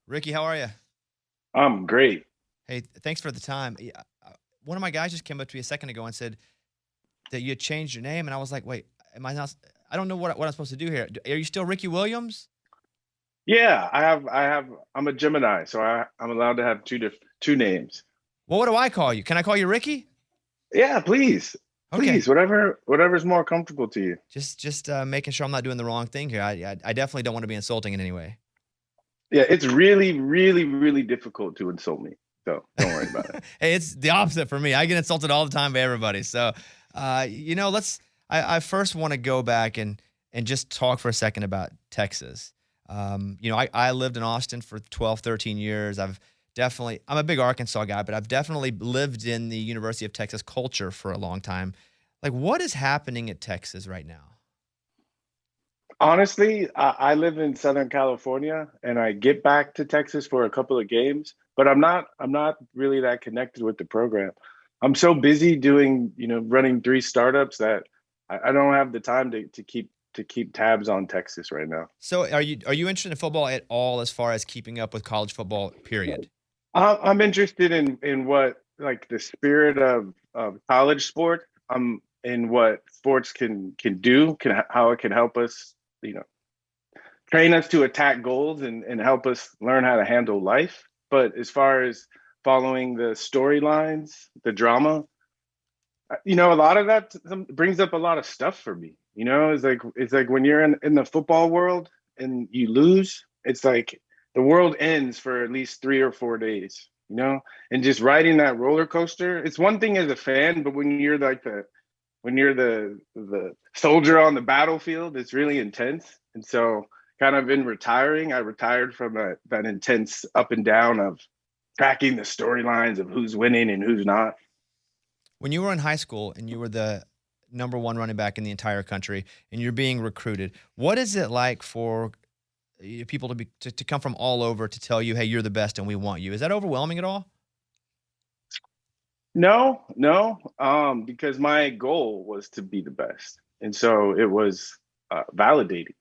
Ricky, how are you? I'm great. Hey, thanks for the time. One of my guys just came up to me a second ago and said that you had changed your name, and I was like, "Wait, am I not? I don't know what I'm supposed to do here. Are you still Ricky Williams? Yeah, I'm a Gemini, so I'm allowed to have two names. Well, what do I call you? Can I call you Ricky? Yeah, please. Okay, Please, whatever's more comfortable to you. just making sure I'm not doing the wrong thing here. I definitely don't want to be insulting in any way. Yeah, it's really, really, really difficult to insult me. So don't worry about it. Hey, it's the opposite for me. I get insulted all the time by everybody. So, let's. I first want to go back and just talk for a second about Texas. I lived in Austin for 12, 13 years. I'm a big Arkansas guy, but I've definitely lived in the University of Texas culture for a long time. Like, what is happening at Texas right now? Honestly, I live in Southern California and I get back to Texas for a couple of games, but I'm not really that connected with the program. I'm so busy doing, running three startups that I don't have the time to keep tabs on Texas right now. So, are you interested in football at all, as far as keeping up with college football? Period. I'm interested in what like the spirit of college sport. I'm in what sports can do, how it can help us, you know, train us to attack goals and help us learn how to handle life. But as far as following the storylines, the drama, a lot of that brings up a lot of stuff for me. It's like when you're in the football world and you lose, it's like the world ends for at least 3 or 4 days. And just riding that roller coaster. It's one thing as a fan, but when you're the soldier on the battlefield, it's really intense. And so, kind of in retiring, I retired from that intense up and down of tracking the storylines of who's winning and who's not. When you were in high school and you were the number one running back in the entire country and you're being recruited, what is it like for people to come from all over to tell you, "Hey, you're the best and we want you"? Is that overwhelming at all? No, no, because my goal was to be the best, and so it was validating.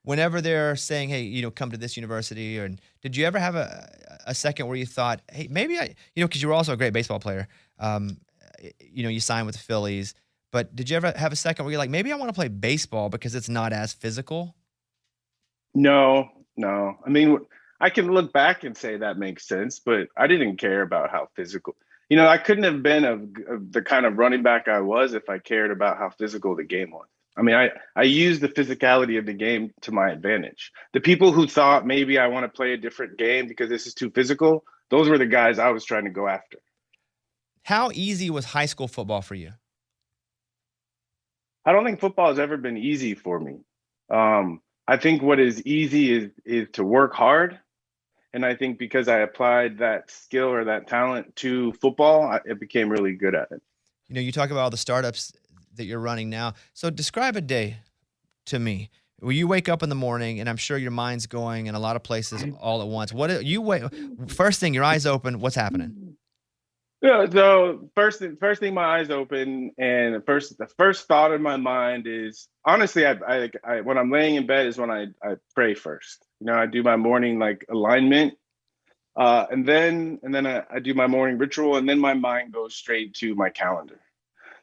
Whenever they're saying, "Hey, come to this university," or did you ever have a second where you thought, "Hey, maybe because you were also a great baseball player, um, you signed with the Phillies, but did you ever have a second where you're like, maybe I want to play baseball because it's not as physical?" No, no. I mean, I can look back and say that makes sense, but I didn't care about how physical. I couldn't have been of the kind of running back I was if I cared about how physical the game was. I mean, I used the physicality of the game to my advantage. The people who thought maybe I want to play a different game because this is too physical, those were the guys I was trying to go after. How easy was high school football for you? I don't think football has ever been easy for me. I think what is easy is to work hard. And I think because I applied that skill or that talent to football, it became really good at it. You talk about all the startups that you're running now. So describe a day to me where you wake up in the morning and I'm sure your mind's going in a lot of places all at once. You wait, first thing, your eyes open, what's happening? Yeah, so first thing my eyes open, and the first thought in my mind is honestly, I when I'm laying in bed is when I pray first. I do my morning like alignment, and then I do my morning ritual, and then my mind goes straight to my calendar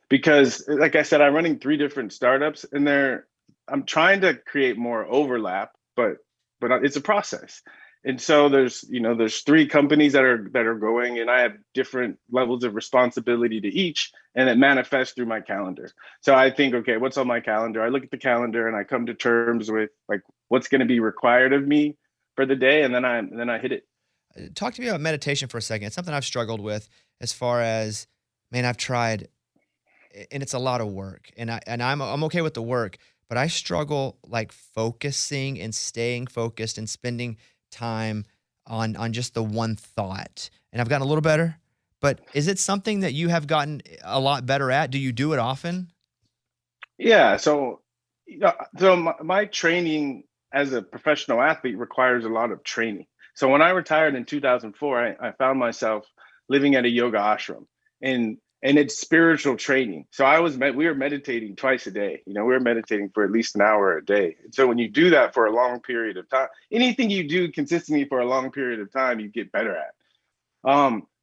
because, like I said, I'm running three different startups, and I'm trying to create more overlap, but it's a process. And so there's three companies that are going, and I have different levels of responsibility to each, and it manifests through my calendar. So I think, okay, what's on my calendar? I look at the calendar and I come to terms with like what's going to be required of me for the day, and then I hit it. Talk to me about meditation for a second. It's something I've struggled with, as far as, man, I've tried, and it's a lot of work, and I'm okay with the work, but I struggle like focusing and staying focused and spending time on just the one thought. And I've gotten a little better, but is it something that you have gotten a lot better at? Do you do it often? Yeah. So my training as a professional athlete requires a lot of training. So when I retired in 2004, I found myself living at a yoga ashram, and and it's spiritual training. So we were meditating twice a day. We were meditating for at least an hour a day. And so when you do that for a long period of time, anything you do consistently for a long period of time, you get better at.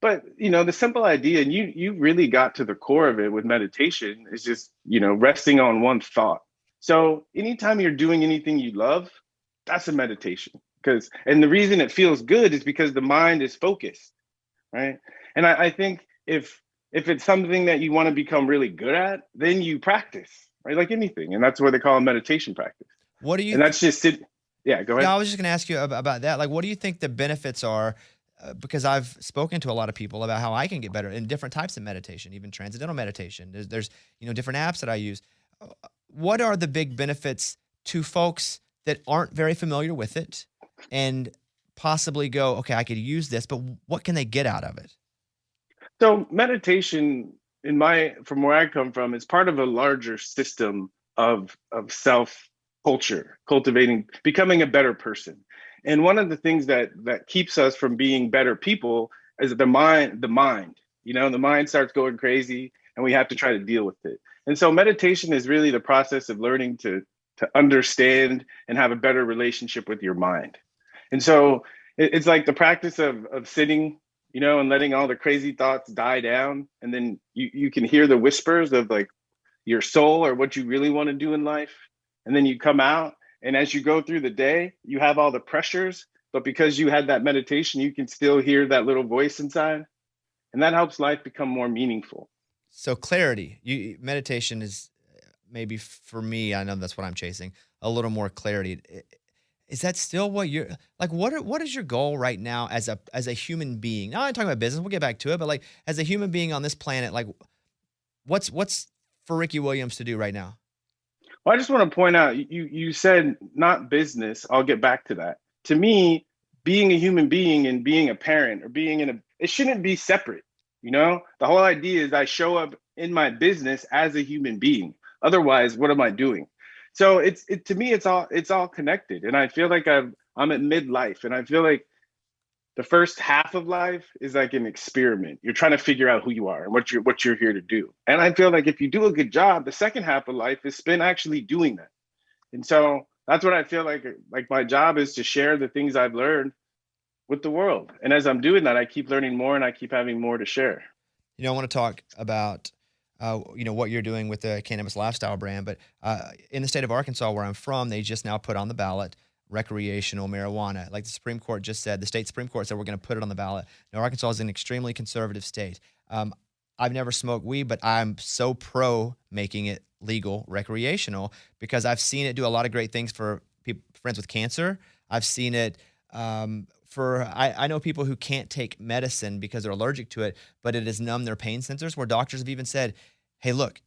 But the simple idea, and you really got to the core of it with meditation, is just, resting on one thought. So anytime you're doing anything you love, that's a meditation. And the reason it feels good is because the mind is focused, right? And I think if it's something that you want to become really good at, then you practice, right? Like anything. And that's what they call a meditation practice. What do you? And that's just it. Yeah, go ahead. Yeah, I was just going to ask you about that. Like, what do you think the benefits are? Because I've spoken to a lot of people about how I can get better in different types of meditation, even transcendental meditation. There's different apps that I use. What are the big benefits to folks that aren't very familiar with it and possibly go, okay, I could use this, but what can they get out of it? So meditation, from where I come from, is part of a larger system of self culture, becoming a better person. And one of the things that keeps us from being better people is the mind. The mind starts going crazy, and we have to try to deal with it. And so meditation is really the process of learning to understand and have a better relationship with your mind. And so it's like the practice of sitting, and letting all the crazy thoughts die down. And then you can hear the whispers of like your soul or what you really want to do in life. And then you come out, and as you go through the day, you have all the pressures, but because you had that meditation, you can still hear that little voice inside. And that helps life become more meaningful. So clarity, meditation is maybe for me, I know that's what I'm chasing, a little more clarity. Is that still what you're like? What is your goal right now as a human being? Now I'm talking about business. We'll get back to it, but like as a human being on this planet, like what's for Ricky Williams to do right now? Well, I just want to point out, you said not business. I'll get back to that. To me, being a human being and being a parent or it shouldn't be separate. The whole idea is I show up in my business as a human being. Otherwise, what am I doing? So to me, it's all connected. And I feel like I'm at midlife, and I feel like the first half of life is like an experiment. You're trying to figure out who you are and what you're here to do. And I feel like if you do a good job, the second half of life is spent actually doing that. And so that's what I feel like my job is, to share the things I've learned with the world. And as I'm doing that, I keep learning more and I keep having more to share. I want to talk about what you're doing with the cannabis lifestyle brand, but in the state of Arkansas, where I'm from, they just now put on the ballot recreational marijuana. Like the Supreme Court just said, the state Supreme Court said we're going to put it on the ballot. Now, Arkansas is an extremely conservative state. I've never smoked weed, but I'm so pro making it legal, recreational, because I've seen it do a lot of great things for people, friends with cancer. I've seen it I know people who can't take medicine because they're allergic to it, but it has numbed their pain centers, where doctors have even said, hey, look,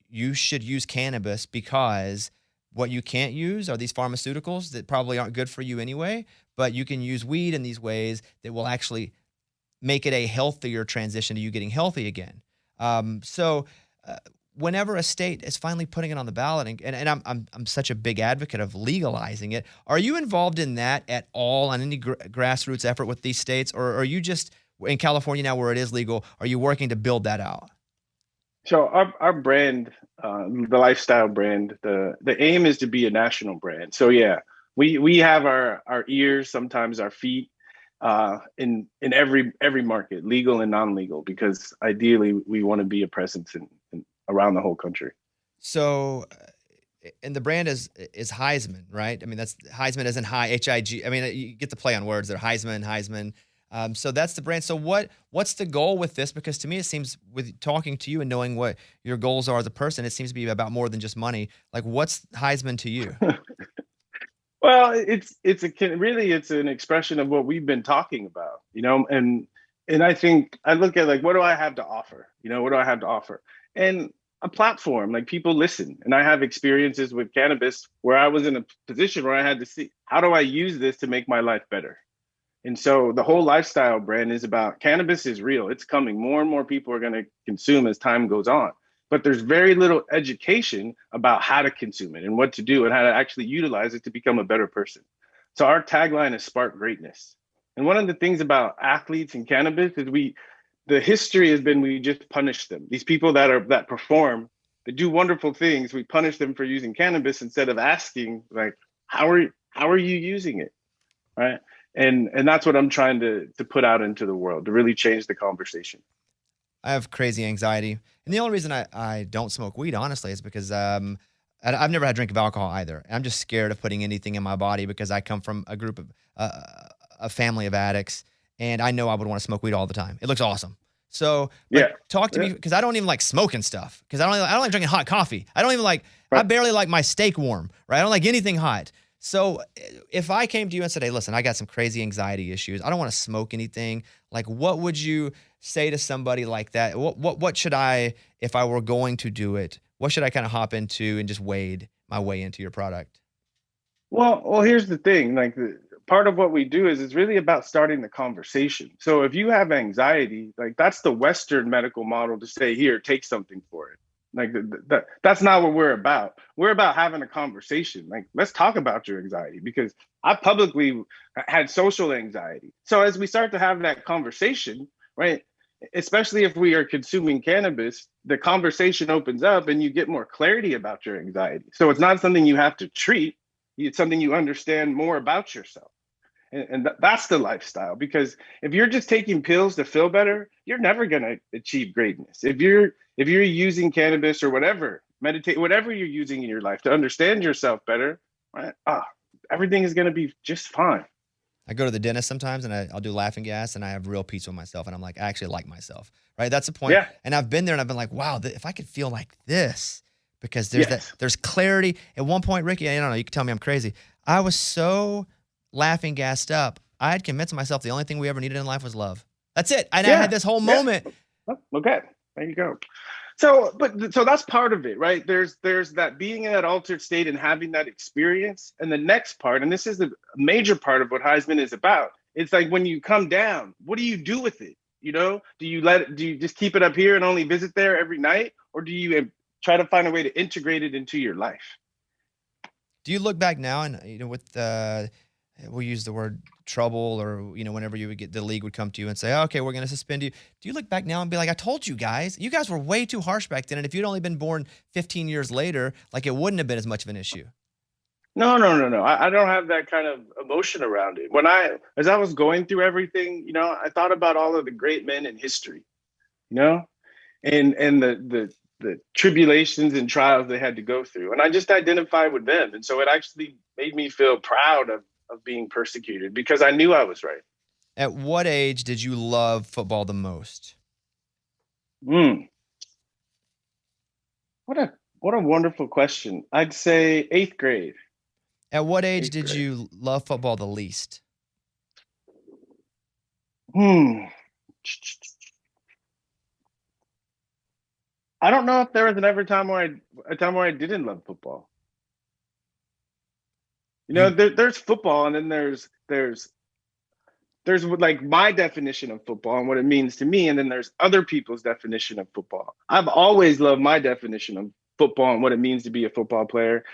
you should use cannabis because what you can't use are these pharmaceuticals that probably aren't good for you anyway, but you can use weed in these ways that will actually make it a healthier transition to you getting healthy again. Whenever a state is finally putting it on the ballot, and I'm such a big advocate of legalizing it, are you involved in that at all on any grassroots effort with these states, or are you just in California now where it is legal? Are you working to build that out? So our brand, the lifestyle brand, the aim is to be a national brand. So yeah, we have our ears, sometimes our feet, in every market, legal and non-legal, because ideally we want to be a presence in around the whole country. So, and the brand is Heisman, right? I mean, that's Heisman as in high, H-I-G. I mean, you get the play on words. They're Heisman. So that's the brand. So what's the goal with this? Because to me, it seems, with talking to you and knowing what your goals are as a person, it seems to be about more than just money. Like, what's Heisman to you? Well, it's an expression of what we've been talking about, and I think I look at, like, what do I have to offer? What do I have to offer? And a platform, like, people listen. And I have experiences with cannabis where I was in a position where I had to see, how do I use this to make my life better? And so the whole lifestyle brand is about, cannabis is real. It's coming. More and more people are going to consume as time goes on. But there's very little education about how to consume it and what to do and how to actually utilize it to become a better person. So our tagline is Spark Greatness. And one of the things about athletes and cannabis is the history has been we just punish them. These people that perform, that do wonderful things, we punish them for using cannabis instead of asking, like, how are you using it, right? And that's what I'm trying to put out into the world, to really change the conversation. I have crazy anxiety, and the only reason I don't smoke weed, honestly, is because I've never had a drink of alcohol either. I'm just scared of putting anything in my body because I come from a group of a family of addicts, and I know I would want to smoke weed all the time. It looks awesome. So, like, Yeah. talk to me, because I don't even like smoking stuff. Because I don't like drinking hot coffee. I don't even like. I Right. barely like my steak warm. Right? I don't like anything hot. So, if I came to you and said, "Hey, listen, I got some crazy anxiety issues. I don't want to smoke anything." Like, what would you say to somebody like that? What should I, if I were going to do it, what should I kind of hop into and just wade my way into your product? Well, here's the thing. Like, part of what we do is it's really about starting the conversation. So if you have anxiety, like, that's the Western medical model to say, here, take something for it. Like, that's not what we're about. We're about having a conversation. Like, let's talk about your anxiety, because I publicly had social anxiety. So as we start to have that conversation, right, especially if we are consuming cannabis, the conversation opens up and you get more clarity about your anxiety. So it's not something you have to treat. It's something you understand more about yourself. And that's the lifestyle. Because if you're just taking pills to feel better, you're never going to achieve greatness. If you're using cannabis or whatever, meditate, whatever you're using in your life to understand yourself better, right? Everything is going to be just fine. I go to the dentist sometimes, and I'll do laughing gas, and I have real peace with myself, and I'm like, I actually like myself, right? That's the point. Yeah. And I've been there, and I've been like, wow, if I could feel like this, because Yes. there's clarity. At one point, Ricky, I don't know, you can tell me I'm crazy. I was so laughing gassed up. I had convinced myself the only thing we ever needed in life was love. That's it. And I Yeah. had this whole Yeah. moment. Okay. There you go. So that's part of it, right? There's that being in that altered state and having that experience. And the next part, and this is the major part of what Heisman is about, it's like, when you come down, what do you do with it? Do you just keep it up here and only visit there every night? Or do you try to find a way to integrate it into your life? Do you look back now and, with we'll use the word trouble, or, whenever you would get, the league would come to you and say, okay, we're going to suspend you. Do you look back now and be like, I told you guys were way too harsh back then. And if you'd only been born 15 years later, like, it wouldn't have been as much of an issue. No. I don't have that kind of emotion around it. As I was going through everything, I thought about all of the great men in history, you know, and the tribulations and trials they had to go through. And I just identified with them. And so it actually made me feel proud of being persecuted, because I knew I was right. At what age did you love football the most? Mm. What a wonderful question. I'd say 8th grade. At what age 8th did grade. you love football the least? Hmm. I don't know if there was a time where I didn't love football. There's football, and then there's like my definition of football and what it means to me, and then there's other people's definition of football. I've always loved my definition of football and what it means to be a football player.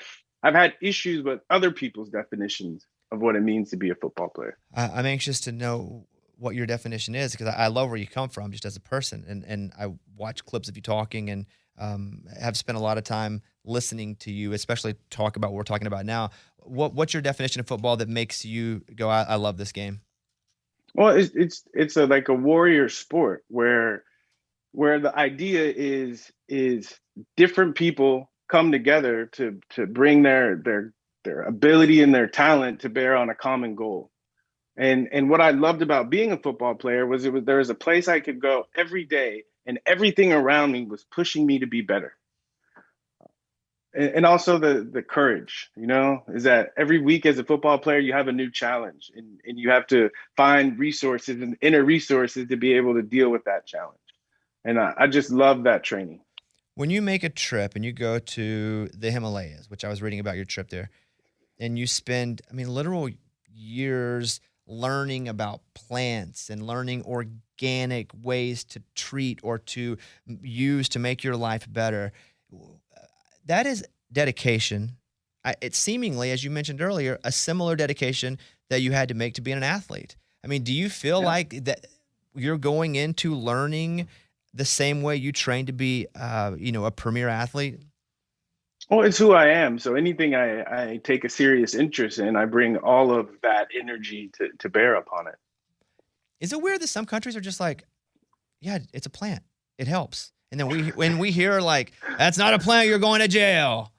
I've had issues with other people's definitions of what it means to be a football player. I'm anxious to know what your definition is, because I love where you come from just as a person. And I watch clips of you talking, and have spent a lot of time listening to you, especially talk about what we're talking about now. What's your definition of football that makes you go, I love this game? Well, it's like a warrior sport where the idea is different people come together to bring their ability and their talent to bear on a common goal. And what I loved about being a football player was there was a place I could go every day, and everything around me was pushing me to be better. And also the courage, is that every week as a football player, you have a new challenge, and you have to find resources and inner resources to be able to deal with that challenge. And I just love that training. When you make a trip and you go to the Himalayas, which I was reading about your trip there, and you spend, literal years learning about plants and learning organic ways to treat or to use to make your life better, that is dedication. It's seemingly, as you mentioned earlier, a similar dedication that you had to make to being an athlete. Do you feel like that you're going into learning the same way you train to be, a premier athlete? Well, it's who I am. So anything I take a serious interest in, I bring all of that energy to bear upon it. Is it weird that some countries are just like, yeah, it's a plant, it helps, and then when we hear like, that's not a plant, you're going to jail.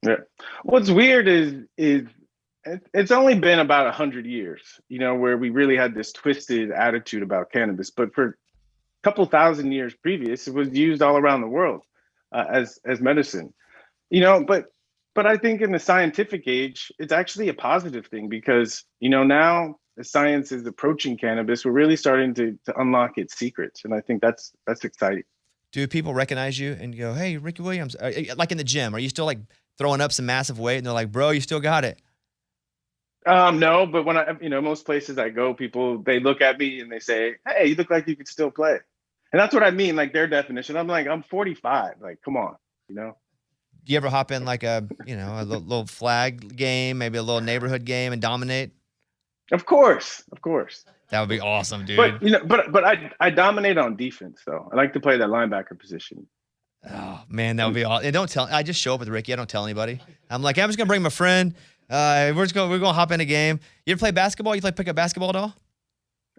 Yeah. What's weird is it's only been about 100 years, where we really had this twisted attitude about cannabis. But for a couple thousand years previous, it was used all around the world as medicine. But I think in the scientific age, it's actually a positive thing because now as science is approaching cannabis, we're really starting to unlock its secrets, and I think that's exciting. Do people recognize you and go, "Hey, Ricky Williams," like in the gym? Are you still like throwing up some massive weight, and they're like, "Bro, you still got it"? No, but when most places I go, people, they look at me and they say, "Hey, you look like you could still play," and that's what I mean, like their definition. I'm like, I'm 45. Like, come on. Do you ever hop in like a little flag game, maybe a little neighborhood game, and dominate? Of course. That would be awesome, dude. But I dominate on defense though. I like to play that linebacker position. Oh man, that would be awesome. And I just show up with Ricky. I don't tell anybody. I'm like, I'm just gonna bring my friend. We're gonna hop in a game. You ever play basketball? You play pickup basketball at all?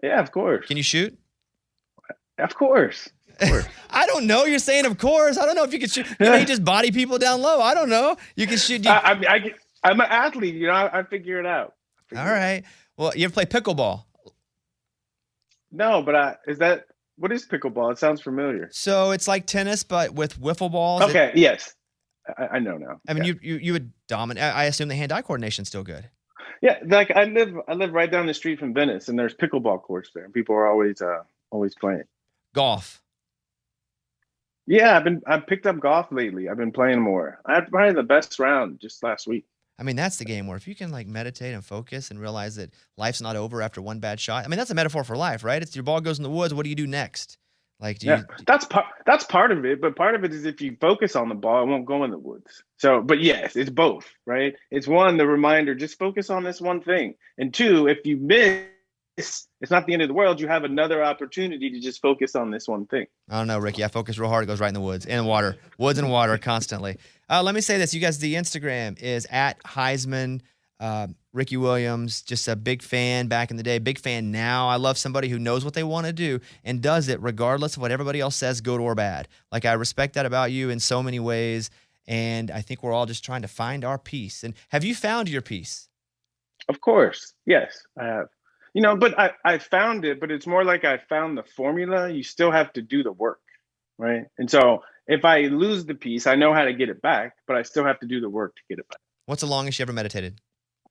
Yeah, of course. Can you shoot? Of course. I don't know. You're saying of course. I don't know if you can shoot. You just body people down low. I don't know. You can shoot. I'm an athlete. I figure it out. All right. Well, you ever play pickleball? No, but what is pickleball? It sounds familiar. So it's like tennis, but with wiffle balls. Okay. Yes. I know now. I mean, you would dominate. I assume the hand-eye coordination's still good. Yeah, like I live right down the street from Venice, and there's pickleball courts there, and people are always playing. Golf. Yeah, I've picked up golf lately. I've been playing more. I had probably the best round just last week. I mean, that's the game where if you can like meditate and focus and realize that life's not over after one bad shot. I mean, that's a metaphor for life, right? It's your ball goes in the woods. What do you do next? Like, that's part of it. But part of it is if you focus on the ball, it won't go in the woods. So, but yes, it's both, right? It's one, the reminder, just focus on this one thing. And two, if you miss, it's not the end of the world. You have another opportunity to just focus on this one thing. I don't know, Ricky. I focus real hard. It goes right in the woods and water. Woods and water constantly. Let me say this. You guys, the Instagram is at Heisman. Ricky Williams, just a big fan back in the day. Big fan now. I love somebody who knows what they want to do and does it regardless of what everybody else says, good or bad. Like, I respect that about you in so many ways. And I think we're all just trying to find our peace. And have you found your peace? Of course. Yes, I have. But I found it, but it's more like I found the formula. You still have to do the work, right? And so if I lose the piece, I know how to get it back, but I still have to do the work to get it back. What's the longest you ever meditated?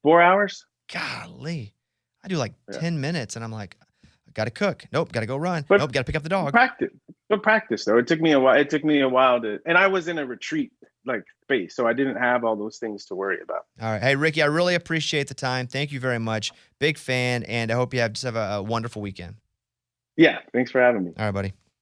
4 hours. Golly. I do like 10 minutes and I'm like, I got to cook. Nope. Got to go run. Nope. Got to pick up the dog. Practice though. It took me a while and I was in a retreat like space. So I didn't have all those things to worry about. All right. Hey, Ricky, I really appreciate the time. Thank you very much. Big fan. And I hope you have a wonderful weekend. Yeah. Thanks for having me. All right, buddy.